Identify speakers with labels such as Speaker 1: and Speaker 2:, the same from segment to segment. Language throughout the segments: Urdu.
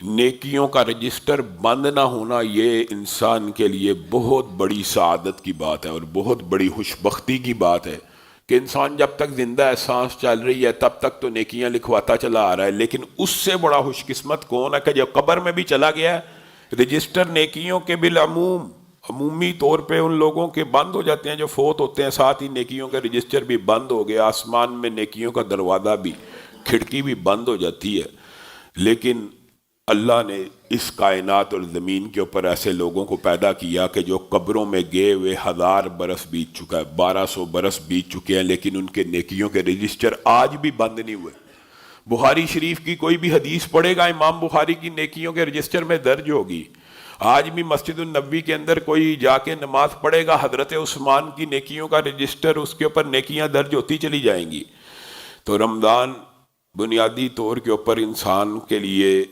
Speaker 1: نیکیوں کا رجسٹر بند نہ ہونا یہ انسان کے لیے بہت بڑی سعادت کی بات ہے اور بہت بڑی خوشبختی کی بات ہے کہ انسان جب تک زندہ ہے، سانس چل رہی ہے، تب تک تو نیکیاں لکھواتا چلا آ رہا ہے، لیکن اس سے بڑا خوش قسمت کون ہے کہ جو قبر میں بھی چلا گیا ہے، رجسٹر نیکیوں کے بالعموم عمومی طور پہ ان لوگوں کے بند ہو جاتے ہیں جو فوت ہوتے ہیں، ساتھ ہی نیکیوں کا رجسٹر بھی بند ہو گیا، آسمان میں نیکیوں کا دروازہ بھی، کھڑکی بھی بند ہو جاتی ہے۔ لیکن اللہ نے اس کائنات اور زمین کے اوپر ایسے لوگوں کو پیدا کیا کہ جو قبروں میں گئے ہوئے 1000 برس بیت چکا ہے، 1200 برس بیت چکے ہیں، لیکن ان کے نیکیوں کے رجسٹر آج بھی بند نہیں ہوئے۔ بخاری شریف کی کوئی بھی حدیث پڑھے گا، امام بخاری کی نیکیوں کے رجسٹر میں درج ہوگی۔ آج بھی مسجد النبوی کے اندر کوئی جا کے نماز پڑھے گا، حضرت عثمان کی نیکیوں کا رجسٹر، اس کے اوپر نیکیاں درج ہوتی چلی جائیں گی۔ تو رمضان بنیادی طور کے اوپر انسان کے لیے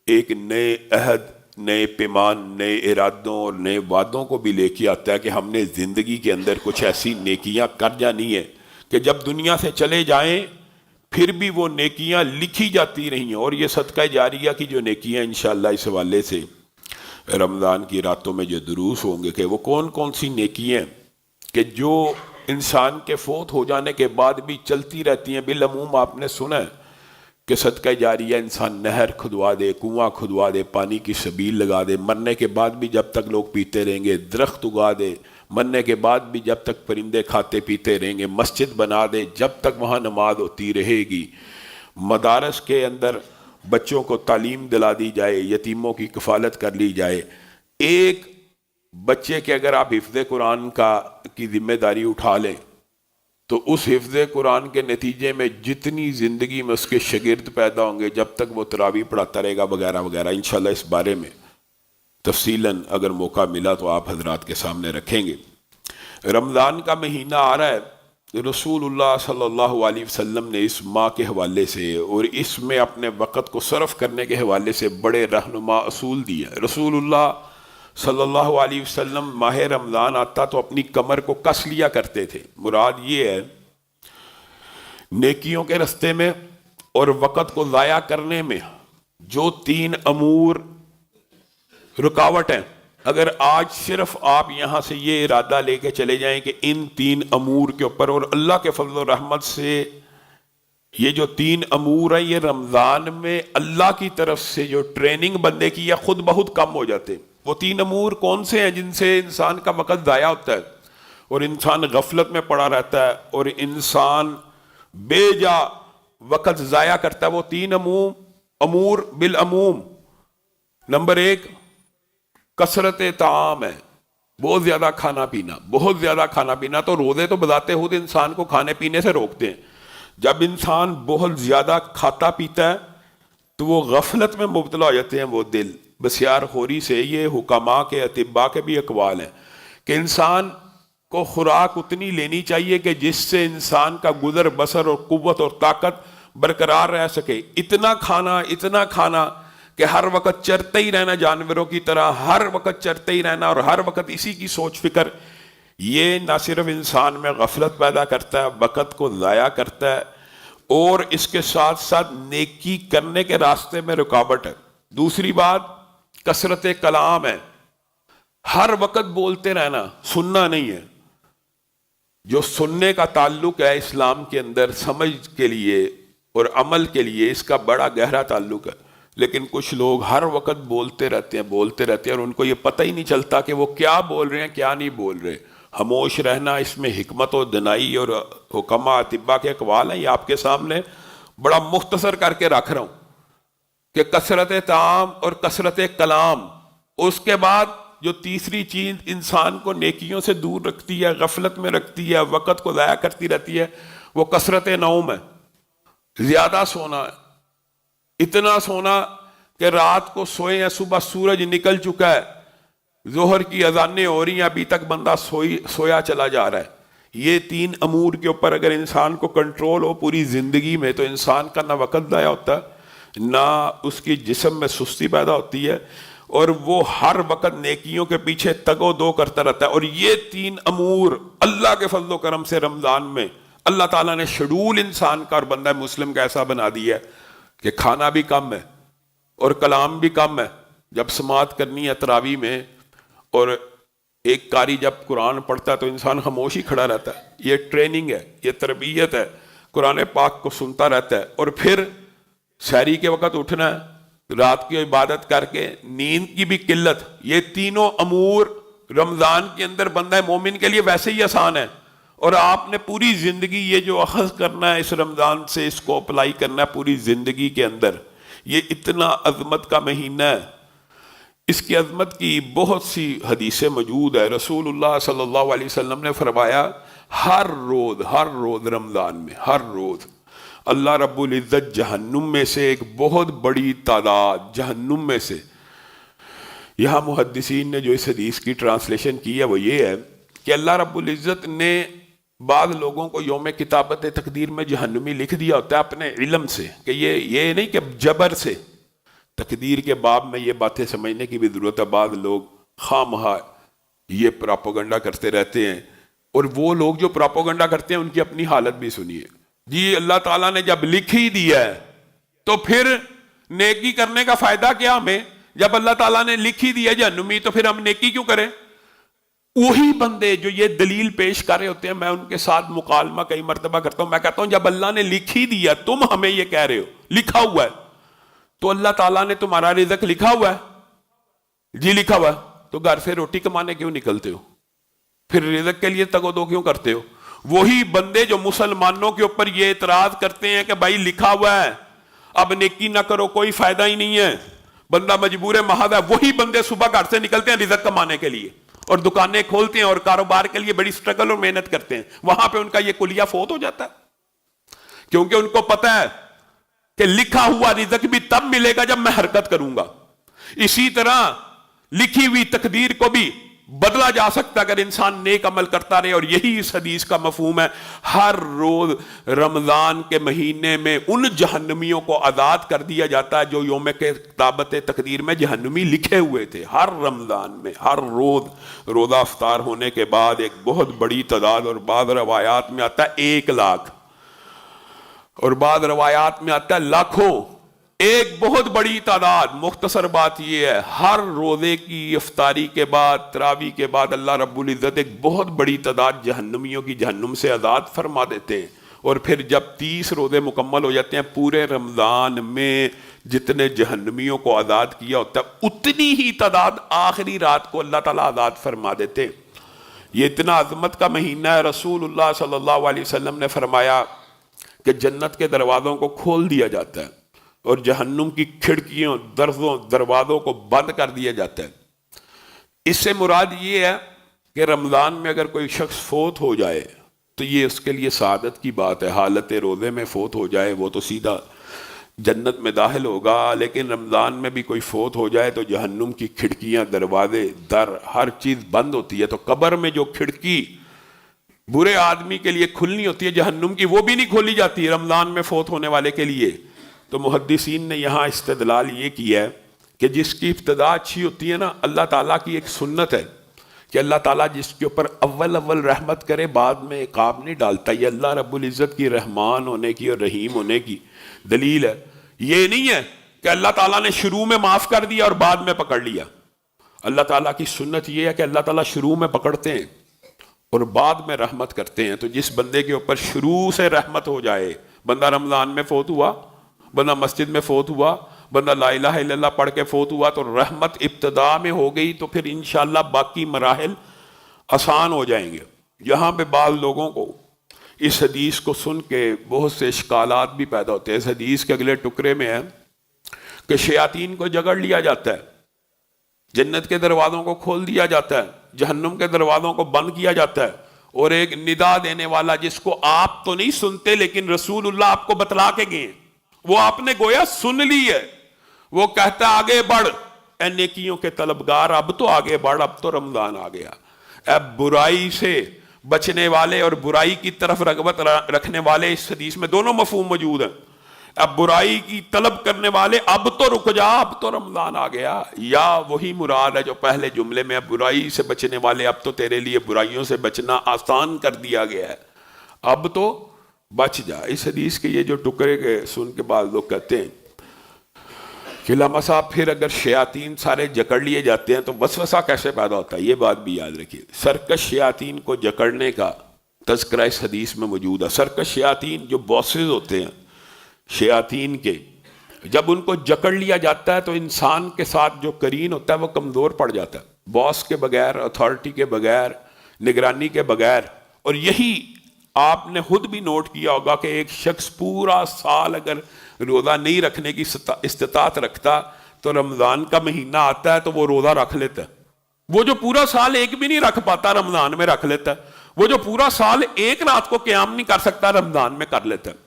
Speaker 1: ایک نئے عہد، نئے پیمان، نئے ارادوں اور نئے وعدوں کو بھی لے کے آتا ہے کہ ہم نے زندگی کے اندر کچھ ایسی نیکیاں کر جانی ہیں کہ جب دنیا سے چلے جائیں پھر بھی وہ نیکیاں لکھی جاتی رہیں۔ اور یہ صدقہ جاریہ کی جو نیکیاں انشاءاللہ اس حوالے سے رمضان کی راتوں میں جو دروس ہوں گے کہ وہ کون کون سی نیکیاں کہ جو انسان کے فوت ہو جانے کے بعد بھی چلتی رہتی ہیں۔ بالعموم آپ نے سنا ہے کہ صدقہ جاریہ انسان نہر کھدوا دے، کنواں کھدوا دے، پانی کی سبیل لگا دے، مرنے کے بعد بھی جب تک لوگ پیتے رہیں گے، درخت اگا دے، مرنے کے بعد بھی جب تک پرندے کھاتے پیتے رہیں گے، مسجد بنا دے جب تک وہاں نماز ہوتی رہے گی، مدارس کے اندر بچوں کو تعلیم دلا دی جائے، یتیموں کی کفالت کر لی جائے۔ ایک بچے کے اگر آپ حفظ قرآن کی ذمہ داری اٹھا لیں تو اس حفظ قرآن کے نتیجے میں جتنی زندگی میں اس کے شاگرد پیدا ہوں گے جب تک وہ تراویح پڑھاتا رہے گا وغیرہ وغیرہ، انشاءاللہ اس بارے میں تفصیلاً اگر موقع ملا تو آپ حضرات کے سامنے رکھیں گے۔ رمضان کا مہینہ آ رہا ہے، رسول اللہ صلی اللہ علیہ وسلم نے اس ماہ کے حوالے سے اور اس میں اپنے وقت کو صرف کرنے کے حوالے سے بڑے رہنما اصول دیے۔ رسول اللہ صلی اللہ علیہ وسلم ماہ رمضان آتا تو اپنی کمر کو کس لیا کرتے تھے۔ مراد یہ ہے نیکیوں کے رستے میں اور وقت کو ضائع کرنے میں جو 3 امور رکاوٹ ہیں، اگر آج صرف آپ یہاں سے یہ ارادہ لے کے چلے جائیں کہ ان 3 امور کے اوپر، اور اللہ کے فضل و رحمت سے یہ جو 3 امور ہیں یہ رمضان میں اللہ کی طرف سے جو ٹریننگ بندے کی ہے خود بہت کم ہو جاتے ہیں۔ وہ 3 امور کون سے ہیں جن سے انسان کا وقت ضائع ہوتا ہے اور انسان غفلت میں پڑا رہتا ہے اور انسان بے جا وقت ضائع کرتا ہے؟ وہ 3 امور بالعموم، نمبر 1 کثرت طعام ہے، بہت زیادہ کھانا پینا، بہت زیادہ کھانا پینا۔ تو روزے تو بذات خود انسان کو کھانے پینے سے روکتے ہیں۔ جب انسان بہت زیادہ کھاتا پیتا ہے تو وہ غفلت میں مبتلا ہو جاتے ہیں، وہ دل بسیار خوری سے۔ یہ حکماء کے اطباء کے بھی اقوال ہیں کہ انسان کو خوراک اتنی لینی چاہیے کہ جس سے انسان کا گزر بسر اور قوت اور طاقت برقرار رہ سکے۔ اتنا کھانا کہ ہر وقت چرتے ہی رہنا، جانوروں کی طرح ہر وقت چرتے ہی رہنا اور ہر وقت اسی کی سوچ فکر، یہ نہ صرف انسان میں غفلت پیدا کرتا ہے، وقت کو ضائع کرتا ہے اور اس کے ساتھ ساتھ نیکی کرنے کے راستے میں رکاوٹ ہے۔ دوسری بات کثرت کلام ہے، ہر وقت بولتے رہنا، سننا نہیں ہے۔ جو سننے کا تعلق ہے اسلام کے اندر سمجھ کے لیے اور عمل کے لیے، اس کا بڑا گہرا تعلق ہے، لیکن کچھ لوگ ہر وقت بولتے رہتے ہیں اور ان کو یہ پتہ ہی نہیں چلتا کہ وہ کیا بول رہے ہیں کیا نہیں بول رہے۔ خاموش رہنا، اس میں حکمت و دنائی اور حکماء اطباء کے اقوال ہیں، یہ آپ کے سامنے بڑا مختصر کر کے رکھ رہا ہوں کہ کثرت طعام اور کثرت کلام۔ اس کے بعد جو تیسری چیز انسان کو نیکیوں سے دور رکھتی ہے، غفلت میں رکھتی ہے، وقت کو ضائع کرتی رہتی ہے، وہ کثرت نوم ہے، زیادہ سونا ہے۔ اتنا سونا کہ رات کو سوئے ہیں، صبح سورج نکل چکا ہے، ظہر کی اذانیں ہو رہی ہیں، ابھی تک بندہ سویا چلا جا رہا ہے۔ یہ 3 امور کے اوپر اگر انسان کو کنٹرول ہو پوری زندگی میں تو انسان کا نہ وقت ضائع ہوتا ہے، نہ اس کی جسم میں سستی پیدا ہوتی ہے اور وہ ہر وقت نیکیوں کے پیچھے تگ و دو کرتا رہتا ہے۔ اور یہ 3 امور اللہ کے فضل و کرم سے رمضان میں اللہ تعالیٰ نے شیڈول انسان کا اور بندہ مسلم کا ایسا بنا دیا ہے کہ کھانا بھی کم ہے، اور کلام بھی کم ہے. جب سماعت کرنی ہے تراویح میں اور ایک قاری جب قرآن پڑھتا ہے تو انسان خاموش ہی کھڑا رہتا ہے. یہ ٹریننگ ہے, یہ تربیت ہے, قرآن پاک کو سنتا رہتا ہے. اور پھر سحری کے وقت اٹھنا ہے, رات کی عبادت کر کے, نیند کی بھی قلت, یہ تینوں امور رمضان کے اندر بندہ مومن کے لیے ویسے ہی آسان ہے. اور آپ نے پوری زندگی یہ جو اخذ کرنا ہے اس رمضان سے, اس کو اپلائی کرنا ہے پوری زندگی کے اندر. یہ اتنا عظمت کا مہینہ ہے, اس کی عظمت کی بہت سی حدیثیں موجود ہے. رسول اللہ صلی اللہ علیہ وسلم نے فرمایا ہر روز رمضان میں, ہر روز اللہ رب العزت جہنم میں سے ایک بہت بڑی تعداد, جہنم میں سے. یہاں محدثین نے جو اس حدیث کی ٹرانسلیشن کی ہے وہ یہ ہے کہ اللہ رب العزت نے بعض لوگوں کو یوم کتابت تقدیر میں جہنمی لکھ دیا ہوتا ہے اپنے علم سے, کہ یہ نہیں کہ جبر سے. تقدیر کے باب میں یہ باتیں سمجھنے کی بھی ضرورت ہے. بعض لوگ خواہ مخواہ یہ پراپوگنڈا کرتے رہتے ہیں, اور وہ لوگ جو پراپوگنڈا کرتے ہیں ان کی اپنی حالت بھی سنیے. جی اللہ تعالیٰ نے جب لکھ ہی دیا ہے تو پھر نیکی کرنے کا فائدہ کیا ہمیں؟ جب اللہ تعالیٰ نے لکھ ہی دیا جہنمی تو پھر ہم نیکی کیوں کریں؟ وہی بندے جو یہ دلیل پیش کر رہے ہوتے ہیں, میں ان کے ساتھ مکالمہ کئی مرتبہ کرتا ہوں. میں کہتا ہوں جب اللہ نے لکھ ہی دیا, تم ہمیں یہ کہہ رہے ہو لکھا ہوا ہے, تو اللہ تعالیٰ نے تمہارا رزق لکھا ہوا ہے. جی لکھا ہوا ہے, تو گھر سے روٹی کمانے کیوں نکلتے ہو؟ پھر رزق کے لیے تگ و دو کیوں کرتے ہو؟ وہی بندے جو مسلمانوں کے اوپر یہ اعتراض کرتے ہیں کہ بھائی لکھا ہوا ہے, اب نیکی نہ کرو کوئی فائدہ ہی نہیں ہے, بندہ مجبور محض ہے, وہی بندے صبح گھر سے نکلتے ہیں رزق کمانے کے لیے اور دکانیں کھولتے ہیں اور کاروبار کے لیے بڑی سٹرگل اور محنت کرتے ہیں. وہاں پہ ان کا یہ کلیہ فوت ہو جاتا ہے, کیونکہ ان کو پتہ ہے کہ لکھا ہوا رزق بھی تب ملے گا جب میں حرکت کروں گا. اسی طرح لکھی ہوئی تقدیر کو بھی بدلا جا سکتا اگر انسان نیک عمل کرتا رہے, اور یہی اس حدیث کا مفہوم ہے. ہر روز رمضان کے مہینے میں ان جہنمیوں کو آزاد کر دیا جاتا ہے جو یوم کے کتابت تقدیر میں جہنمی لکھے ہوئے تھے. ہر رمضان میں ہر روزہ افطار ہونے کے بعد ایک بہت بڑی تعداد, اور بعض روایات میں آتا ہے 1 لاکھ اور بعض روایات میں آتا ہے لاکھوں, ایک بہت بڑی تعداد. مختصر بات یہ ہے, ہر روزے کی افطاری کے بعد, تراویح کے بعد اللہ رب العزت ایک بہت بڑی تعداد جہنمیوں کی جہنم سے آزاد فرما دیتے ہیں. اور پھر جب 30 روزے مکمل ہو جاتے ہیں, پورے رمضان میں جتنے جہنمیوں کو آزاد کیا ہوتا ہے اتنی ہی تعداد آخری رات کو اللہ تعالیٰ آزاد فرما دیتے ہیں. یہ اتنا عظمت کا مہینہ ہے. رسول اللہ صلی اللہ علیہ وسلم نے فرمایا کہ جنت کے دروازوں کو کھول دیا جاتا ہے اور جہنم کی کھڑکیوں, درزوں, دروازوں کو بند کر دیا جاتا ہے. اس سے مراد یہ ہے کہ رمضان میں اگر کوئی شخص فوت ہو جائے تو یہ اس کے لیے سعادت کی بات ہے. حالت روزے میں فوت ہو جائے وہ تو سیدھا جنت میں داخل ہوگا, لیکن رمضان میں بھی کوئی فوت ہو جائے تو جہنم کی کھڑکیاں, دروازے, در, ہر چیز بند ہوتی ہے. تو قبر میں جو کھڑکی برے آدمی کے لیے کھلنی ہوتی ہے جہنم کی, وہ بھی نہیں کھولی جاتی رمضان میں فوت ہونے والے کے لیے. تو محدثین نے یہاں استدلال یہ کیا ہے کہ جس کی ابتدا اچھی ہوتی ہے نا, اللہ تعالیٰ کی ایک سنت ہے کہ اللہ تعالیٰ جس کے اوپر اول رحمت کرے بعد میں عقاب نہیں ڈالتا. یہ اللہ رب العزت کی رحمان ہونے کی اور رحیم ہونے کی دلیل ہے. یہ نہیں ہے کہ اللہ تعالیٰ نے شروع میں معاف کر دیا اور بعد میں پکڑ لیا. اللہ تعالیٰ کی سنت یہ ہے کہ اللہ تعالیٰ شروع میں پکڑتے ہیں اور بعد میں رحمت کرتے ہیں. تو جس بندے کے اوپر شروع سے رحمت ہو جائے, بندہ رمضان میں فوت ہوا, بندہ مسجد میں فوت ہوا, بندہ لا الہ الا اللہ پڑھ کے فوت ہوا, تو رحمت ابتدا میں ہو گئی, تو پھر انشاءاللہ باقی مراحل آسان ہو جائیں گے. یہاں پہ بعض لوگوں کو اس حدیث کو سن کے بہت سے اشکالات بھی پیدا ہوتے ہیں. اس حدیث کے اگلے ٹکرے میں ہے کہ شیاطین کو جگڑ لیا جاتا ہے, جنت کے دروازوں کو کھول دیا جاتا ہے, جہنم کے دروازوں کو بند کیا جاتا ہے, اور ایک ندا دینے والا جس کو آپ تو نہیں سنتے لیکن رسول اللہ آپ کو بتلا کے گئے, وہ آپ نے گویا سن لی ہے, وہ کہتا ہے آگے بڑھ اے نیکیوں کے طلبگار, اب تو آگے بڑھ, اب تو رمضان آ گیا. اب برائی سے بچنے والے اور برائی کی طرف رغبت رکھنے والے, اس حدیث میں دونوں مفہوم موجود ہیں. اب برائی کی طلب کرنے والے اب تو رک جا, اب تو رمضان آ گیا, یا وہی مراد ہے جو پہلے جملے میں, اب برائی سے بچنے والے اب تو تیرے لیے برائیوں سے بچنا آسان کر دیا گیا ہے, اب تو بچ جا. اس حدیث کے یہ جو ٹکرے کے سن کے بعد لوگ کہتے ہیں علامہ صاحب پھر اگر شیاطین سارے جکڑ لیے جاتے ہیں تو وسوسہ کیسے پیدا ہوتا ہے؟ یہ بات بھی یاد رکھیے. سرکش شیاطین کو جکڑنے کا تذکرہ اس حدیث میں موجود ہے. سرکش شیاطین جو باسز ہوتے ہیں شیاطین کے، جب ان کو جکڑ لیا جاتا ہے تو انسان کے ساتھ جو قرین ہوتا ہے وہ کمزور پڑ جاتا ہے، باس کے بغیر، اتھارٹی کے بغیر، نگرانی کے بغیر. اور یہی آپ نے خود بھی نوٹ کیا ہوگا کہ ایک شخص پورا سال اگر روزہ نہیں رکھنے کی استطاعت رکھتا تو رمضان کا مہینہ آتا ہے تو وہ روزہ رکھ لیتا ہے. وہ جو پورا سال ایک بھی نہیں رکھ پاتا رمضان میں رکھ لیتا ہے. وہ جو پورا سال ایک رات کو قیام نہیں کر سکتا رمضان میں کر لیتا ہے.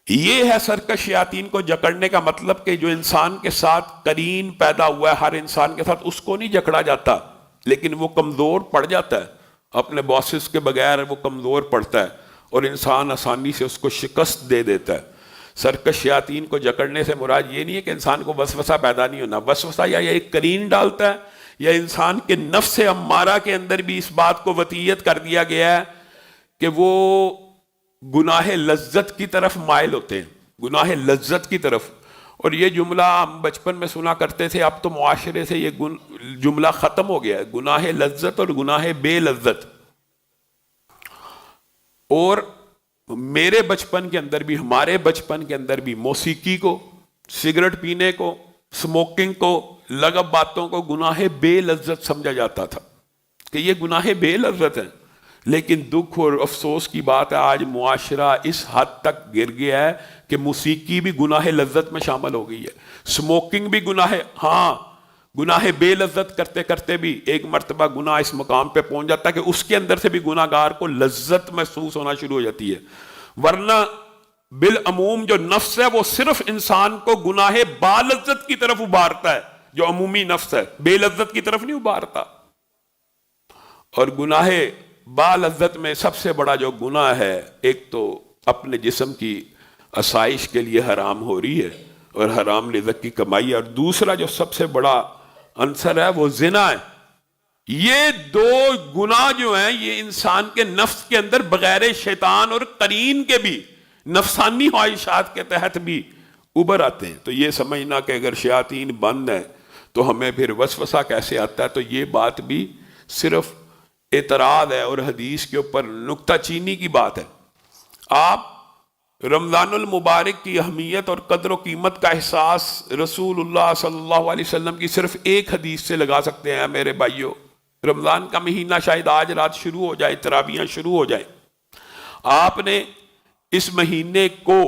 Speaker 1: یہ ہے سرکش شیاطین کو جکڑنے کا مطلب، کہ جو انسان کے ساتھ قرین پیدا ہوا ہے ہر انسان کے ساتھ، اس کو نہیں جکڑا جاتا لیکن وہ کمزور پڑ جاتا ہے اپنے باسز کے بغیر، وہ کمزور پڑتا ہے اور انسان آسانی سے اس کو شکست دے دیتا ہے. سرکش شیاطین کو جکڑنے سے مراد یہ نہیں ہے کہ انسان کو وسوسہ پیدا نہیں ہونا. وسوسہ یا ایک قرین ڈالتا ہے یا انسان کے نفس امارہ کے اندر بھی اس بات کو وطیت کر دیا گیا ہے کہ وہ گناہ لذت کی طرف مائل ہوتے ہیں، گناہ لذت کی طرف. اور یہ جملہ ہم بچپن میں سنا کرتے تھے، اب تو معاشرے سے یہ جملہ ختم ہو گیا ہے، گناہ لذت اور گناہ بے لذت. اور میرے بچپن کے اندر بھی، ہمارے بچپن کے اندر بھی موسیقی کو، سگریٹ پینے کو، سموکنگ کو، لغو باتوں کو گناہ بے لذت سمجھا جاتا تھا کہ یہ گناہ بے لذت ہیں. لیکن دکھ اور افسوس کی بات ہے آج معاشرہ اس حد تک گر گیا ہے کہ موسیقی بھی گناہ لذت میں شامل ہو گئی ہے، سموکنگ بھی گناہ، ہاں گناہ بے لذت کرتے کرتے بھی ایک مرتبہ گناہ اس مقام پہ پہنچ جاتا ہے کہ اس کے اندر سے بھی گناہ گار کو لذت محسوس ہونا شروع ہو جاتی ہے. ورنہ بالعموم جو نفس ہے وہ صرف انسان کو گناہ با لذت کی طرف ابھارتا ہے، جو عمومی نفس ہے بے لذت کی طرف نہیں ابھارتا. اور گناہ با لذت میں سب سے بڑا جو گناہ ہے، ایک تو اپنے جسم کی آسائش کے لیے حرام ہو رہی ہے اور حرام رزق کی کمائی ہے، اور دوسرا جو سب سے بڑا عنصر ہے وہ زنا ہے. یہ دو گناہ جو ہیں یہ انسان کے نفس کے اندر بغیر شیطان اور قرین کے بھی نفسانی خواہشات کے تحت بھی ابھر آتے ہیں. تو یہ سمجھنا کہ اگر شیاطین بند ہیں تو ہمیں پھر وسوسہ کیسے آتا ہے، تو یہ بات بھی صرف اعتراض ہے اور حدیث کے اوپر نکتہ چینی کی بات ہے. آپ رمضان المبارک کی اہمیت اور قدر و قیمت کا احساس رسول اللہ صلی اللہ علیہ وسلم کی صرف ایک حدیث سے لگا سکتے ہیں میرے بھائیوں. رمضان کا مہینہ شاید آج رات شروع ہو جائے، تراویحیں شروع ہو جائیں، آپ نے اس مہینے کو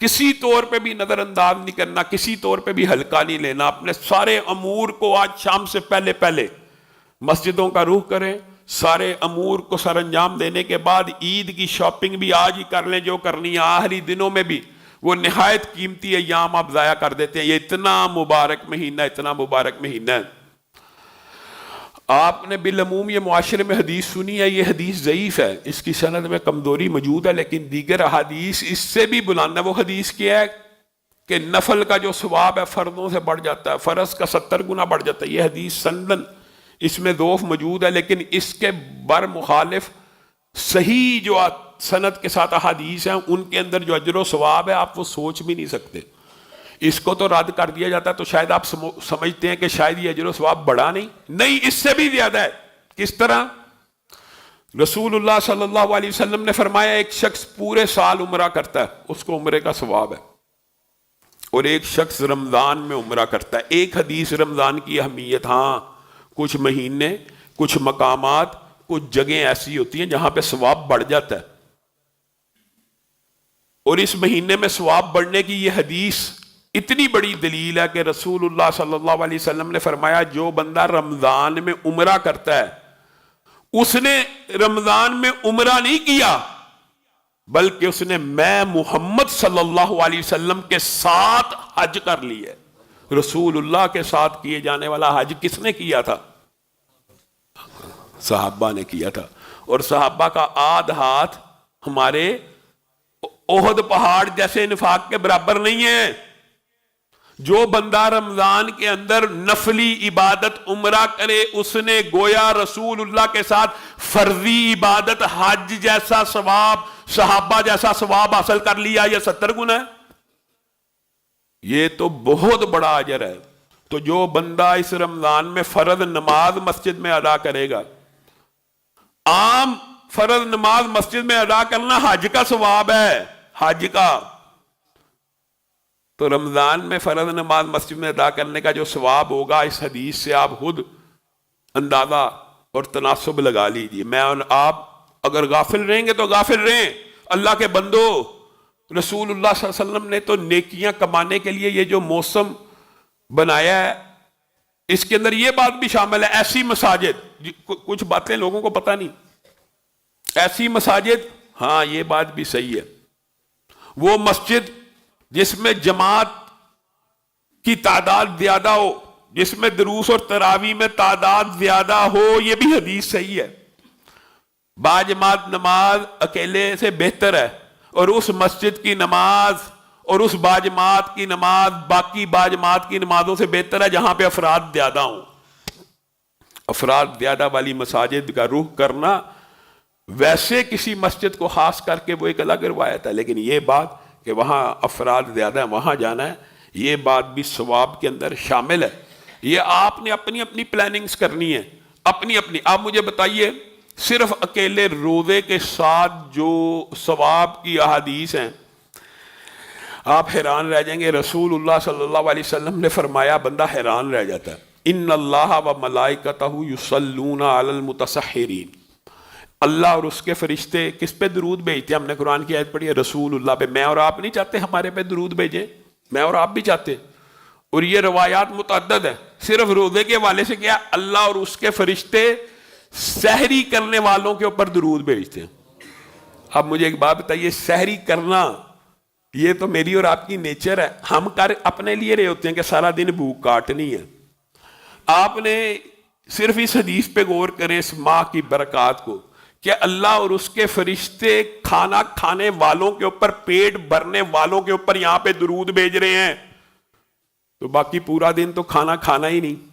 Speaker 1: کسی طور پہ بھی نظر انداز نہیں کرنا، کسی طور پہ بھی ہلکا نہیں لینا. اپنے سارے امور کو آج شام سے پہلے پہلے مسجدوں کا رخ کریں، سارے امور کو سر انجام دینے کے بعد عید کی شاپنگ بھی آج ہی کر لیں جو کرنی ہے. آخری دنوں میں بھی وہ نہایت قیمتی ایام آپ ضائع کر دیتے ہیں. یہ اتنا مبارک مہینہ، اتنا مبارک مہینہ ہے. آپ نے بالعموم یہ معاشرے میں حدیث سنی ہے، یہ حدیث ضعیف ہے، اس کی سند میں کمزوری موجود ہے، لیکن دیگر احادیث اس سے بھی بلند ہے. وہ حدیث کیا ہے کہ نفل کا جو ثواب ہے فرضوں سے بڑھ جاتا ہے، فرض کا 70 گنا بڑھ جاتا ہے. یہ حدیث سندن اس میں ضعف موجود ہے، لیکن اس کے برمخالف صحیح جو سند کے ساتھ احادیث ہیں ان کے اندر جو اجر و ثواب ہے آپ وہ سوچ بھی نہیں سکتے. اس کو تو رد کر دیا جاتا ہے تو شاید آپ سمجھتے ہیں کہ شاید یہ اجر و ثواب بڑا نہیں، اس سے بھی زیادہ ہے. کس طرح؟ رسول اللہ صلی اللہ علیہ وسلم نے فرمایا ایک شخص پورے سال عمرہ کرتا ہے، اس کو عمرے کا ثواب ہے، اور ایک شخص رمضان میں عمرہ کرتا ہے. ایک حدیث رمضان کی اہمیت، ہاں کچھ مہینے، کچھ مقامات، کچھ جگہیں ایسی ہوتی ہیں جہاں پہ ثواب بڑھ جاتا ہے، اور اس مہینے میں ثواب بڑھنے کی یہ حدیث اتنی بڑی دلیل ہے کہ رسول اللہ صلی اللہ علیہ وسلم نے فرمایا جو بندہ رمضان میں عمرہ کرتا ہے اس نے رمضان میں عمرہ نہیں کیا بلکہ اس نے میں محمد صلی اللہ علیہ وسلم کے ساتھ حج کر لی ہے. رسول اللہ کے ساتھ کیے جانے والا حج کس نے کیا تھا؟ صحابہ نے کیا تھا. اور صحابہ کا آدھ ہاتھ ہمارے احد پہاڑ جیسے انفاق کے برابر نہیں ہے. جو بندہ رمضان کے اندر نفلی عبادت عمرہ کرے اس نے گویا رسول اللہ کے ساتھ فرضی عبادت حج جیسا ثواب، صحابہ جیسا ثواب حاصل کر لیا. یہ 70 گنا ہے. یہ تو بہت بڑا اجر ہے. تو جو بندہ اس رمضان میں فرض نماز مسجد میں ادا کرے گا، عام فرض نماز مسجد میں ادا کرنا حج کا ثواب ہے، حج کا. تو رمضان میں فرض نماز مسجد میں ادا کرنے کا جو ثواب ہوگا، اس حدیث سے آپ خود اندازہ اور تناسب لگا لیجیے. میں اور آپ اگر غافل رہیں گے تو غافل رہیں. اللہ کے بندو، رسول اللہ صلی اللہ علیہ وسلم نے تو نیکیاں کمانے کے لیے یہ جو موسم بنایا ہے، اس کے اندر یہ بات بھی شامل ہے. ایسی مساجد، کچھ باتیں لوگوں کو پتہ نہیں، ایسی مساجد، ہاں یہ بات بھی صحیح ہے، وہ مسجد جس میں جماعت کی تعداد زیادہ ہو، جس میں دروس اور تراویح میں تعداد زیادہ ہو، یہ بھی حدیث صحیح ہے. باجماعت نماز اکیلے سے بہتر ہے، اور اس مسجد کی نماز اور اس باجماعت کی نماز باقی باجماعت کی نمازوں سے بہتر ہے جہاں پہ افراد زیادہ ہوں. افراد زیادہ والی مساجد کا رخ کرنا ویسے کسی مسجد کو خاص کر کے وہ ایک الگ روایت ہے، لیکن یہ بات کہ وہاں افراد زیادہ ہیں وہاں جانا ہے، یہ بات بھی ثواب کے اندر شامل ہے. یہ آپ نے اپنی اپنی پلاننگز کرنی ہے، اپنی اپنی. آپ مجھے بتائیے صرف اکیلے روزے کے ساتھ جو ثواب کی احادیث ہیں، آپ حیران رہ جائیں گے. رسول اللہ صلی اللہ علیہ وسلم نے فرمایا، بندہ حیران رہ جاتا ہے، ان اللہ و ملائکتہ یصلون علی المتسحرین. اللہ اور اس کے فرشتے کس پہ درود بھیجتے ہیں؟ ہم نے قرآن کی آیت پڑھی ہے، رسول اللہ پہ. میں اور آپ نہیں چاہتے ہمارے پہ درود بھیجیں؟ میں اور آپ بھی چاہتے ہیں. اور یہ روایات متعدد ہیں. صرف روزے کے حوالے سے کیا، اللہ اور اس کے فرشتے سحری کرنے والوں کے اوپر درود بھیجتے ہیں. اب مجھے ایک بات بتائیے، سحری کرنا یہ تو میری اور آپ کی نیچر ہے. ہم کر اپنے لیے رہے ہوتے ہیں کہ سارا دن بھوک کاٹنی ہے. آپ نے صرف اس حدیث پہ غور کریں، اس ماہ کی برکات کو، کہ اللہ اور اس کے فرشتے کھانا کھانے والوں کے اوپر، پیٹ بھرنے والوں کے اوپر یہاں پہ درود بھیج رہے ہیں، تو باقی پورا دن تو کھانا کھانا ہی نہیں.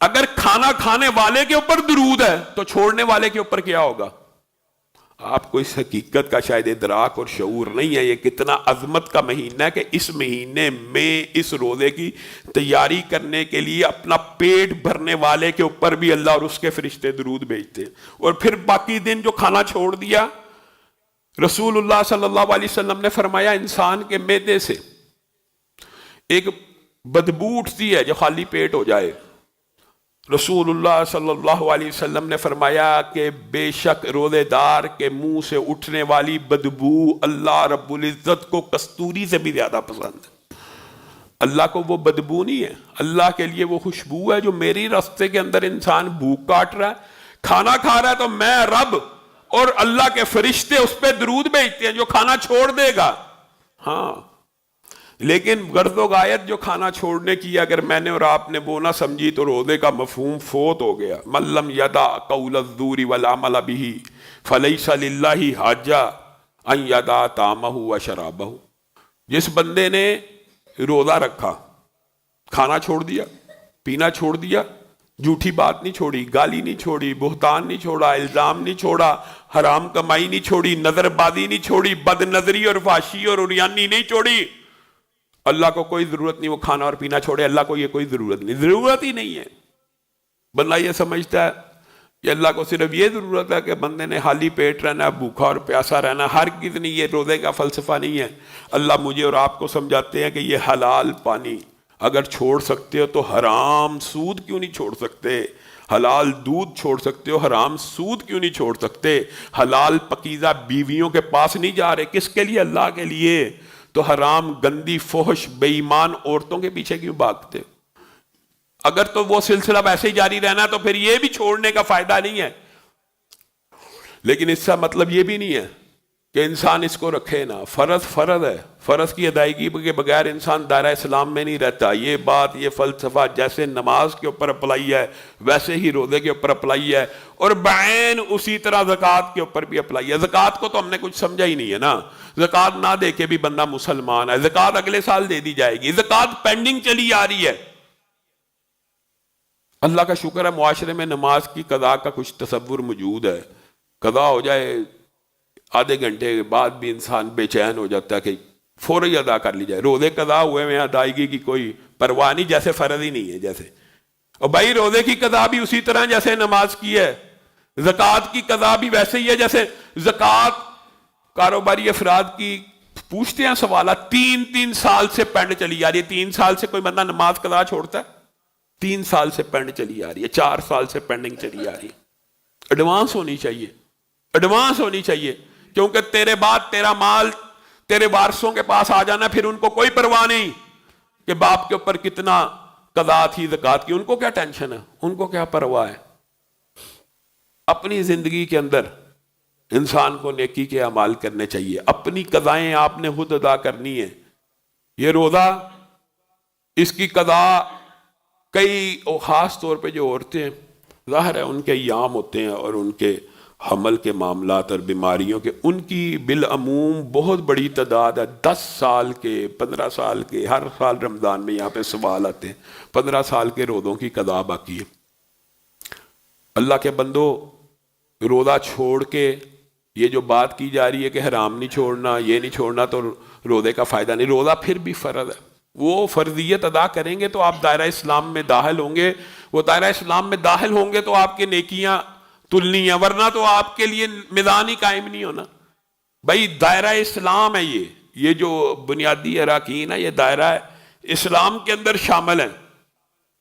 Speaker 1: اگر کھانا کھانے والے کے اوپر درود ہے تو چھوڑنے والے کے اوپر کیا ہوگا؟ آپ کو اس حقیقت کا شاید ادراک اور شعور نہیں ہے. یہ کتنا عظمت کا مہینہ ہے کہ اس مہینے میں اس روزے کی تیاری کرنے کے لیے اپنا پیٹ بھرنے والے کے اوپر بھی اللہ اور اس کے فرشتے درود بھیجتے ہیں. اور پھر باقی دن جو کھانا چھوڑ دیا، رسول اللہ صلی اللہ علیہ وسلم نے فرمایا انسان کے معدے سے ایک بدبو اٹھتی ہے جو خالی پیٹ ہو جائے. رسول اللہ صلی اللہ علیہ وسلم نے فرمایا کہ بے شک روزے دار کے منہ سے اٹھنے والی بدبو اللہ رب العزت کو کستوری سے بھی زیادہ پسند ہے. اللہ کو وہ بدبو نہیں ہے، اللہ کے لیے وہ خوشبو ہے جو میری راستے کے اندر انسان بھوک کاٹ رہا ہے، کھانا کھا رہا ہے، تو میں رب اور اللہ کے فرشتے اس پہ درود بھیجتے ہیں جو کھانا چھوڑ دے گا. ہاں، لیکن غرض و غایت جو کھانا چھوڑنے کی اگر میں نے اور آپ نے وہ نہ سمجھی تو روزے کا مفہوم فوت ہو گیا. من لم یدع قول الزور والعمل به فلیس للہ حاجہ ان یدع طعامہ وشرابہ. جس بندے نے روزہ رکھا، کھانا چھوڑ دیا، پینا چھوڑ دیا، جھوٹی بات نہیں چھوڑی، گالی نہیں چھوڑی، بہتان نہیں چھوڑا، الزام نہیں چھوڑا، حرام کمائی نہیں چھوڑی، نظر بازی نہیں چھوڑی، بد نظری اور فحشی اور عریانی نہیں چھوڑی، اللہ کو کوئی ضرورت نہیں وہ کھانا اور پینا چھوڑے. اللہ کو یہ کوئی ضرورت نہیں، ضرورت ہی نہیں ہے. بندہ یہ سمجھتا ہے کہ اللہ کو صرف یہ ضرورت ہے کہ بندے نے خالی پیٹ رہنا، بھوکا اور پیاسا رہنا. ہرگز نہیں، یہ روزے کا فلسفہ نہیں ہے. اللہ مجھے اور آپ کو سمجھاتے ہیں کہ یہ حلال پانی اگر چھوڑ سکتے ہو تو حرام سود کیوں نہیں چھوڑ سکتے؟ حلال دودھ چھوڑ سکتے ہو، حرام سود کیوں نہیں چھوڑ سکتے؟ حلال پکیزہ بیویوں کے پاس نہیں جا رہے، کس کے لیے؟ اللہ کے لیے. تو حرام گندی فحش بے ایمان عورتوں کے پیچھے کیوں بھاگتے؟ اگر تو وہ سلسلہ ویسے ہی جاری رہنا تو پھر یہ بھی چھوڑنے کا فائدہ نہیں ہے. لیکن اس کا مطلب یہ بھی نہیں ہے کہ انسان اس کو رکھے نہ. فرض فرض ہے، فرض کی ادائیگی کے بغیر انسان دائرہ اسلام میں نہیں رہتا. یہ بات، یہ فلسفہ جیسے نماز کے اوپر اپلائی ہے ویسے ہی روزے کے اوپر اپلائی ہے، اور بعین اسی طرح زکوٰۃ کے اوپر بھی اپلائی ہے. زکوٰۃ کو تو ہم نے کچھ سمجھا ہی نہیں ہے نا. زکوٰۃ نہ دے کے بھی بندہ مسلمان ہے. زکوٰۃ اگلے سال دے دی جائے گی. زکوٰۃ پینڈنگ چلی آ رہی ہے. اللہ کا شکر ہے معاشرے میں نماز کی قضا کا کچھ تصور موجود ہے. قضا ہو جائے آدھے گھنٹے کے بعد بھی انسان بے چین ہو جاتا ہے کہ فوری ادا کر لی جائے. روزے قضا ہوئے میں ادائیگی کی کوئی پرواہ نہیں، جیسے فرض ہی نہیں ہے جیسے. اور بھائی روزے کی قضا بھی اسی طرح جیسے نماز کی ہے، زکوٰۃ کی قضا بھی ویسے ہی ہے جیسے زکوٰۃ. کاروباری افراد کی پوچھتے ہیں سوالات، 3 سال سے پینڈ چلی آ رہی ہے. 3 سال سے کوئی بندہ نماز قضا چھوڑتا ہے؟ 3 سال سے پینڈ چلی آ رہی ہے، 4 سال سے پینڈنگ چلی آ رہی ہے. ایڈوانس ہونی چاہیے، ایڈوانس ہونی چاہیے، کیونکہ تیرے بعد تیرا مال تیرے وارثوں کے پاس آ جانا، پھر ان کو کوئی پرواہ نہیں کہ باپ کے اوپر کتنا قضا تھی زکوٰۃ کی. ان کو کیا ٹینشن ہے، ان کو کیا پرواہ ہے. اپنی زندگی کے اندر انسان کو نیکی کے اعمال کرنے چاہیے. اپنی قضائیں آپ نے خود ادا کرنی ہے. یہ روزہ، اس کی قضا کئی خاص طور پہ جو عورتیں ہیں، ظاہر ہے ان کے ایام ہوتے ہیں اور ان کے حمل کے معاملات اور بیماریوں کے، ان کی بالعموم بہت بڑی تعداد ہے. 10 سال کے، 15 سال کے، ہر سال رمضان میں یہاں پہ سوال آتے ہیں، 15 سال کے روزوں کی قضا باقی ہے. اللہ کے بندو، روزہ چھوڑ کے یہ جو بات کی جا رہی ہے کہ حرام نہیں چھوڑنا، یہ نہیں چھوڑنا، تو روزے کا فائدہ نہیں. روزہ پھر بھی فرض ہے. وہ فرضیت ادا کریں گے تو آپ دائرہ اسلام میں داخل ہوں گے. وہ دائرہ اسلام میں داخل ہوں گے تو آپ کے نیکیاں تلنی ہیں، ورنہ تو آپ کے لیے میدان ہی قائم نہیں ہونا. بھائی دائرہ اسلام ہے، یہ جو بنیادی اراکین ہے، یہ دائرہ اسلام کے اندر شامل ہیں.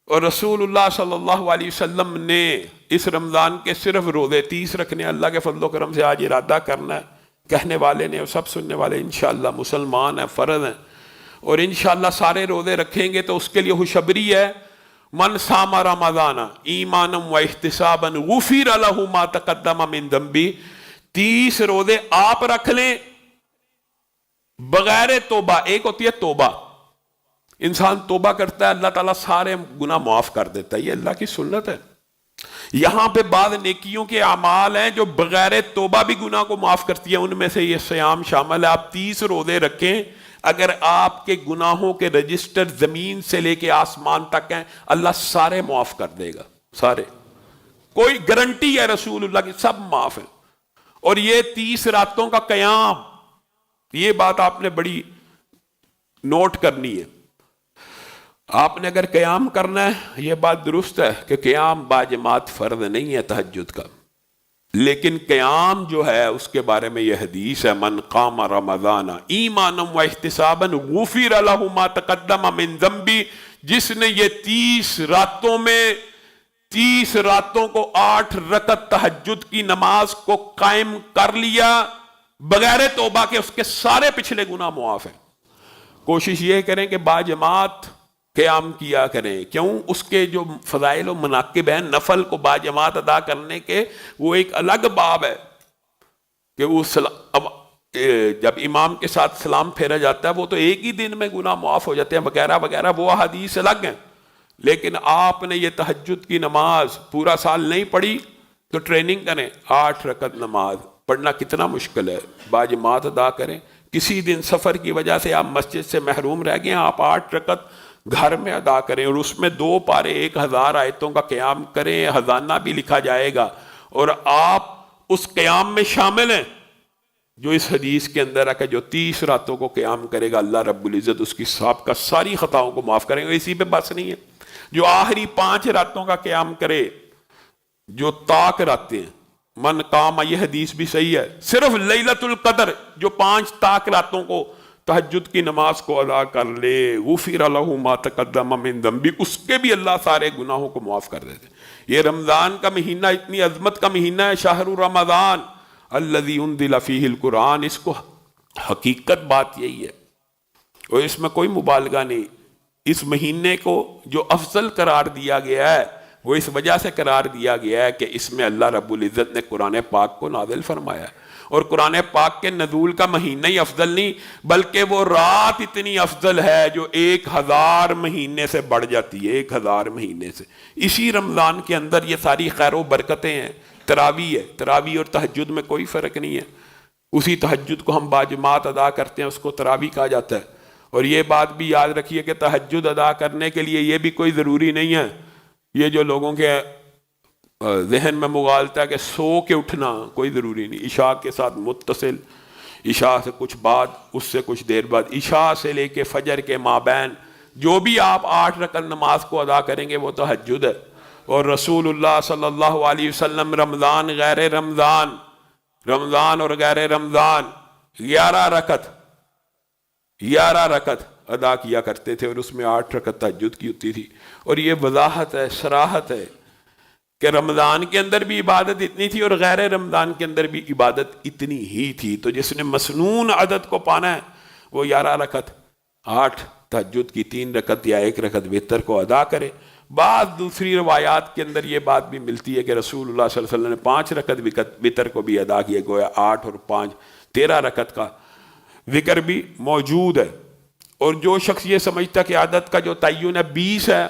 Speaker 1: اور رسول اللہ صلی اللہ علیہ وسلم نے اس رمضان کے صرف روزے 30 رکھنے. اللہ کے فضل و کرم سے آج ارادہ کرنا ہے، کہنے والے نے اور سب سننے والے انشاءاللہ مسلمان ہیں، فرض ہیں، اور انشاءاللہ سارے روزے رکھیں گے تو اس کے لیے خوشخبری ہے. من صام رمضان ایمانا و احتسابا غفر لہ ما تقدم من ذنبہ. 30 روزے آپ رکھ لیں بغیر توبہ. ایک ہوتی ہے توبہ، انسان توبہ کرتا ہے، اللہ تعالیٰ سارے گناہ معاف کر دیتا ہے، یہ اللہ کی سنت ہے. یہاں پہ بعض نیکیوں کے اعمال ہیں جو بغیر توبہ بھی گناہ کو معاف کرتی ہیں، ان میں سے یہ صیام شامل ہے. آپ 30 روزے رکھیں، اگر آپ کے گناہوں کے رجسٹر زمین سے لے کے آسمان تک ہیں، اللہ سارے معاف کر دے گا، سارے. کوئی گارنٹی ہے رسول اللہ کی، سب معاف ہیں. اور یہ 30 راتوں کا قیام، یہ بات آپ نے بڑی نوٹ کرنی ہے. آپ نے اگر قیام کرنا ہے، یہ بات درست ہے کہ قیام باجماعت فرض نہیں ہے تہجد کا، لیکن قیام جو ہے اس کے بارے میں یہ حدیث ہے، من قام رمضان ایمانا و احتسابا غفر لہ ما تقدم من ذنبہ. جس نے یہ 30 راتوں میں 30 راتوں کو 8 رکعت تہجد کی نماز کو قائم کر لیا بغیر توبہ کے، اس کے سارے پچھلے گناہ معاف ہیں. کوشش یہ کریں کہ باجماعت قیام کیا کریں. کیوں؟ اس کے جو فضائل و مناقب ہیں نفل کو باجماعت ادا کرنے کے، وہ ایک الگ باب ہے کہ وہ جب امام کے ساتھ سلام پھیرا جاتا ہے وہ تو ایک ہی دن میں گناہ معاف ہو جاتے ہیں وغیرہ وغیرہ، وہ حدیث الگ ہیں. لیکن آپ نے یہ تہجد کی نماز پورا سال نہیں پڑھی تو ٹریننگ کریں. 8 رکعت نماز پڑھنا کتنا مشکل ہے، باجماعت ادا کریں. کسی دن سفر کی وجہ سے آپ مسجد سے محروم رہ گئے، آپ 8 رکعت گھر میں ادا کریں، اور اس میں 2 پارے 1000 آیتوں کا قیام کریں. خزانہ بھی لکھا جائے گا، اور آپ اس قیام میں شامل ہیں جو اس حدیث کے اندر ہے کہ جو 30 راتوں کو قیام کرے گا اللہ رب العزت اس کی سابقہ ساری خطاؤں کو معاف کریں گے. اسی پہ بس نہیں ہے، جو آخری 5 راتوں کا قیام کرے، جو طاق راتیں، من قام، یہ حدیث بھی صحیح ہے، صرف لیلۃ القدر جو 5 طاق راتوں کو تہجد کی نماز کو ادا کر لے، غفر لہ ما تقدم من ذنبہ، اس کے بھی اللہ سارے گناہوں کو معاف کر دیتے. یہ رمضان کا مہینہ اتنی عظمت کا مہینہ ہے، شہر رمضان الذی انزل فیہ القرآن. اس کو حقیقت بات یہی ہے اور اس میں کوئی مبالغہ نہیں. اس مہینے کو جو افضل قرار دیا گیا ہے وہ اس وجہ سے قرار دیا گیا ہے کہ اس میں اللہ رب العزت نے قرآن پاک کو نازل فرمایا ہے. اور قرآن پاک کے نزول کا مہینہ ہی افضل نہیں بلکہ وہ رات اتنی افضل ہے جو 1000 مہینے سے بڑھ جاتی ہے، 1000 مہینے سے. اسی رمضان کے اندر یہ ساری خیر و برکتیں ہیں. تراویح ہے، تراویح اور تہجد میں کوئی فرق نہیں ہے. اسی تہجد کو ہم باجماعت ادا کرتے ہیں، اس کو تراویح کہا جاتا ہے. اور یہ بات بھی یاد رکھیے کہ تہجد ادا کرنے کے لیے یہ بھی کوئی ضروری نہیں ہے، یہ جو لوگوں کے ذہن میں مغالطہ ہے کہ سو کے اٹھنا، کوئی ضروری نہیں. عشاء کے ساتھ متصل عشاء سے کچھ بعد، اس سے کچھ دیر بعد، عشاء سے لے کے فجر کے مابین جو بھی آپ 8 رکعت نماز کو ادا کریں گے وہ تہجد ہے۔ اور رسول اللہ صلی اللہ علیہ وسلم رمضان غیر رمضان، رمضان اور غیر رمضان 11 رکعت ادا کیا کرتے تھے، اور اس میں 8 رکعت تہجد کی ہوتی تھی۔ اور یہ وضاحت ہے، صراحت ہے کہ رمضان کے اندر بھی عبادت اتنی تھی اور غیر رمضان کے اندر بھی عبادت اتنی ہی تھی۔ تو جس نے مسنون عدد کو پانا ہے وہ 11 رکعت، 8 تہجد کی، 3 رکعت یا 1 رکعت وتر کو ادا کرے۔ بعض دوسری روایات کے اندر یہ بات بھی ملتی ہے کہ رسول اللہ صلی اللہ علیہ وسلم نے 5 رکعت وتر کو بھی ادا کیا، گویا 8 اور 5 13 رکعت کا ذکر بھی موجود ہے۔ اور جو شخص یہ سمجھتا کہ عدد کا جو تعین ہے 20 ہے،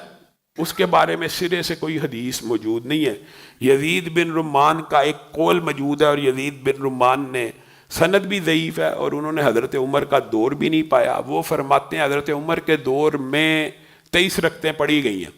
Speaker 1: اس کے بارے میں سرے سے کوئی حدیث موجود نہیں ہے۔ یزید بن رمان کا ایک قول موجود ہے، اور یزید بن رمان نے سند بھی ضعیف ہے، اور انہوں نے حضرت عمر کا دور بھی نہیں پایا۔ وہ فرماتے ہیں حضرت عمر کے دور میں 23 رکعتیں پڑھی گئی ہیں،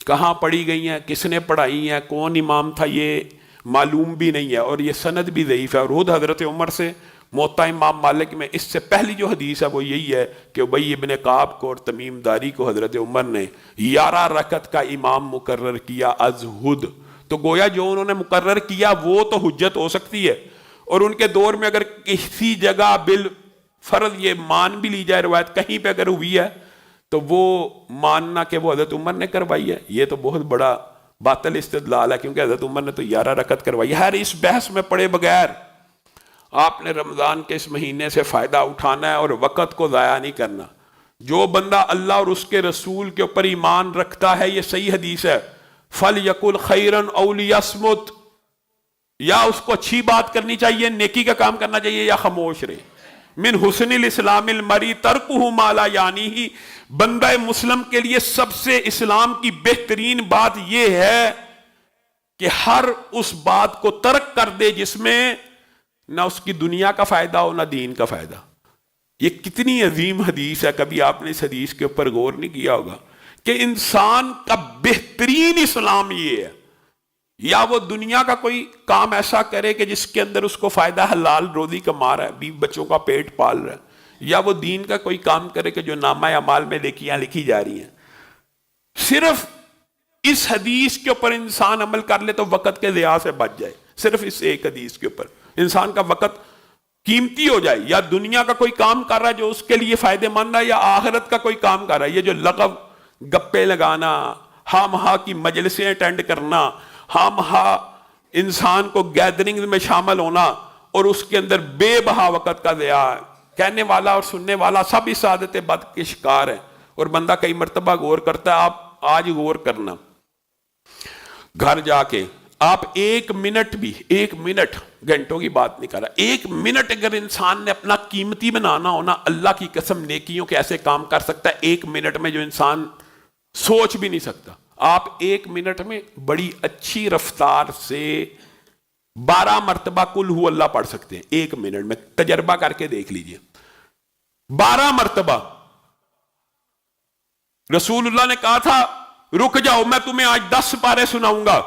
Speaker 1: کہاں پڑھی گئی ہیں، کس نے پڑھائی ہیں، کون امام تھا، یہ معلوم بھی نہیں ہے، اور یہ سند بھی ضعیف ہے۔ اور خود حضرت عمر سے موطا امام مالک میں اس سے پہلی جو حدیث ہے وہ یہی ہے کہ ابی ابن کعب کو اور تمیم داری کو حضرت عمر نے 11 رکعت کا امام مقرر کیا از حد۔ تو گویا جو انہوں نے مقرر کیا وہ تو حجت ہو سکتی ہے، اور ان کے دور میں اگر کسی جگہ بالفرض یہ مان بھی لی جائے روایت کہیں پہ اگر ہوئی ہے تو وہ ماننا کہ وہ حضرت عمر نے کروائی ہے، یہ تو بہت بڑا باطل استدلال ہے، کیونکہ حضرت عمر نے تو 11 رکعت کروائی ہے۔ اس بحث میں پڑے بغیر آپ نے رمضان کے اس مہینے سے فائدہ اٹھانا ہے اور وقت کو ضائع نہیں کرنا۔ جو بندہ اللہ اور اس کے رسول کے اوپر ایمان رکھتا ہے، یہ صحیح حدیث ہے، فَلْيَقُلْ خَيْرًا أَوْ لِيَصْمُتْ، یا اس کو اچھی بات کرنی چاہیے، نیکی کا کام کرنا چاہیے، یا خاموش رہے۔ من حسن الاسلام المری ترکہ ما لا یعنیہ، بندہ مسلم کے لیے سب سے اسلام کی بہترین بات یہ ہے کہ ہر اس بات کو ترک کر دے جس میں نہ اس کی دنیا کا فائدہ ہو نہ دین کا فائدہ۔ یہ کتنی عظیم حدیث ہے، کبھی آپ نے اس حدیث کے اوپر غور نہیں کیا ہوگا کہ انسان کا بہترین اسلام یہ ہے، یا وہ دنیا کا کوئی کام ایسا کرے کہ جس کے اندر اس کو فائدہ حلال روزی کما رہا ہے، بیوی بچوں کا پیٹ پال رہا ہے، یا وہ دین کا کوئی کام کرے کہ جو نامہ اعمال میں نیکیاں لکھی جا رہی ہیں۔ صرف اس حدیث کے اوپر انسان عمل کر لے تو وقت کے ضیاع سے بچ جائے، صرف اس ایک حدیث کے اوپر انسان کا وقت قیمتی ہو جائے، یا دنیا کا کوئی کام کر رہا ہے جو اس کے لیے فائدہ مند ہے، یا آخرت کا کوئی کام کر رہا ہے۔ یہ جو لغو، گپے لگانا، ہاں مہا کی مجلسیں اٹینڈ کرنا، ہاں مہا انسان کو گیدرنگ میں شامل ہونا اور اس کے اندر بے بہا وقت کا ضیاع ہے، کہنے والا اور سننے والا سب اس عادت بد کے شکار ہے۔ اور بندہ کئی مرتبہ غور کرتا ہے، آپ آج غور کرنا، گھر جا کے آپ 1 منٹ بھی، 1 منٹ، گھنٹوں کی بات نہیں کر رہا، 1 منٹ اگر انسان نے اپنا قیمتی بنانا ہونا، اللہ کی قسم نیکیوں کے ایسے کام کر سکتا ہے 1 منٹ میں جو انسان سوچ بھی نہیں سکتا۔ آپ 1 منٹ میں بڑی اچھی رفتار سے 12 مرتبہ قل ہو اللہ پڑھ سکتے ہیں 1 منٹ میں، تجربہ کر کے دیکھ لیجئے 12 مرتبہ۔ رسول اللہ نے کہا تھا رک جاؤ میں تمہیں آج 10 پارے سناؤں گا،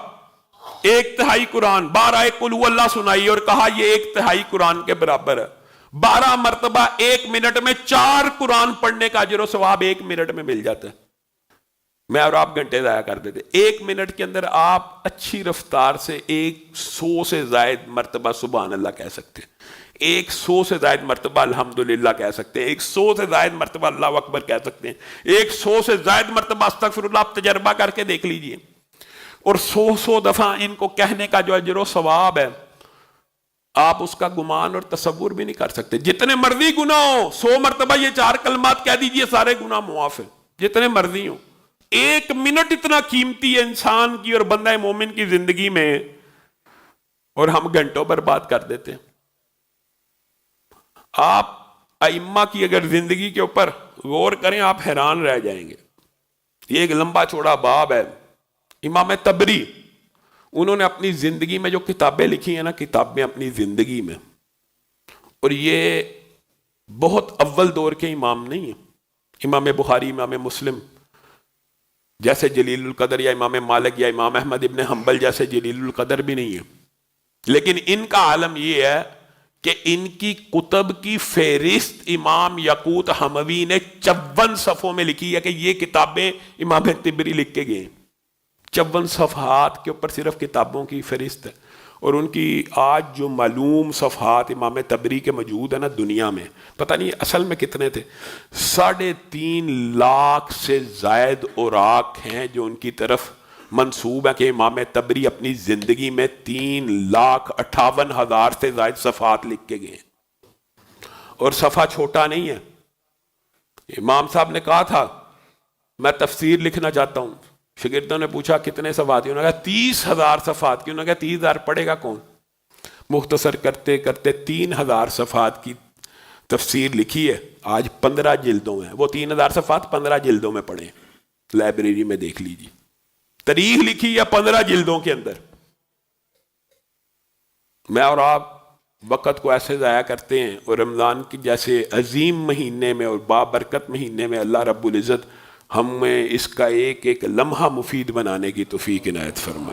Speaker 1: 1/3 قرآن، 12 قل ہو اللہ سنائی اور کہا یہ 1/3 قرآن کے برابر ہے۔ 12 مرتبہ 1 منٹ میں 4 قرآن پڑھنے کا اجر و ثواب 1 منٹ میں مل جاتا ہے۔ میں اور آپ گھنٹے ضائع کر دیتے۔ 1 منٹ کے اندر آپ اچھی رفتار سے 100 سے زائد مرتبہ سبحان اللہ کہہ سکتے ہیں، 100 سے زائد مرتبہ الحمدللہ کہہ سکتے ہیں، 100 سے زائد مرتبہ اللہ اکبر کہہ سکتے ہیں، 100 سے زائد مرتبہ استغفر اللہ۔ آپ تجربہ کر کے دیکھ لیجئے، اور 100 دفعہ ان کو کہنے کا جو اجر و ثواب ہے آپ اس کا گمان اور تصور بھی نہیں کر سکتے۔ جتنے مرضی گناہ ہو 100 مرتبہ یہ 4 کلمات کہہ دیجئے، سارے گناہ معاف ہیں، جتنے مرضی ہوں۔ 1 منٹ اتنا قیمتی ہے انسان کی اور بندہ مومن کی زندگی میں، اور ہم گھنٹوں پر بات کر دیتے ہیں۔ آپ ائمہ کی اگر زندگی کے اوپر غور کریں آپ حیران رہ جائیں گے۔ یہ ایک لمبا چوڑا باب ہے۔ امام تبری، انہوں نے اپنی زندگی میں جو کتابیں لکھی ہیں نا، کتابیں اپنی زندگی میں، اور یہ بہت اول دور کے امام نہیں ہیں، امام بخاری، امام مسلم جیسے جلیل القدر، یا امام مالک یا امام احمد ابن حنبل جیسے جلیل القدر بھی نہیں ہے، لیکن ان کا عالم یہ ہے کہ ان کی کتب کی فہرست امام یاقوت حموی نے 54 صفحوں میں لکھی ہے کہ یہ کتابیں امام طبری لکھ کے گئے. 54 صفحات کے اوپر صرف کتابوں کی فہرست ہے. اور ان کی آج جو معلوم صفحات امام طبری کے موجود ہیں نا دنیا میں، پتہ نہیں اصل میں کتنے تھے، 3.5 لاکھ سے زائد اوراق ہیں جو ان کی طرف منسوب ہے کہ امام طبری اپنی زندگی میں 3,58,000 سے زائد صفحات لکھ کے گئے. اور صفحہ چھوٹا نہیں ہے. امام صاحب نے کہا تھا میں تفسیر لکھنا چاہتا ہوں، شاگردوں نے پوچھا کتنے صفحات کی، انہوں نے کہا 30,000 صفحات کی. انہوں نے کہا 30,000 پڑھے گا کون؟ مختصر کرتے کرتے 3,000 صفحات کی تفسیر لکھی ہے، آج 15 جلدوں میں. وہ 3,000 صفحات 15 جلدوں میں پڑھیں، لائبریری میں دیکھ لیجیے. تاریخ لکھی ہے 15 جلدوں کے اندر. میں اور آپ وقت کو ایسے ضائع کرتے ہیں، اور رمضان کی جیسے عظیم مہینے میں اور بابرکت مہینے میں اللہ رب العزت ہمیں اس کا ایک ایک لمحہ مفید بنانے کی توفیق عنایت فرمائے.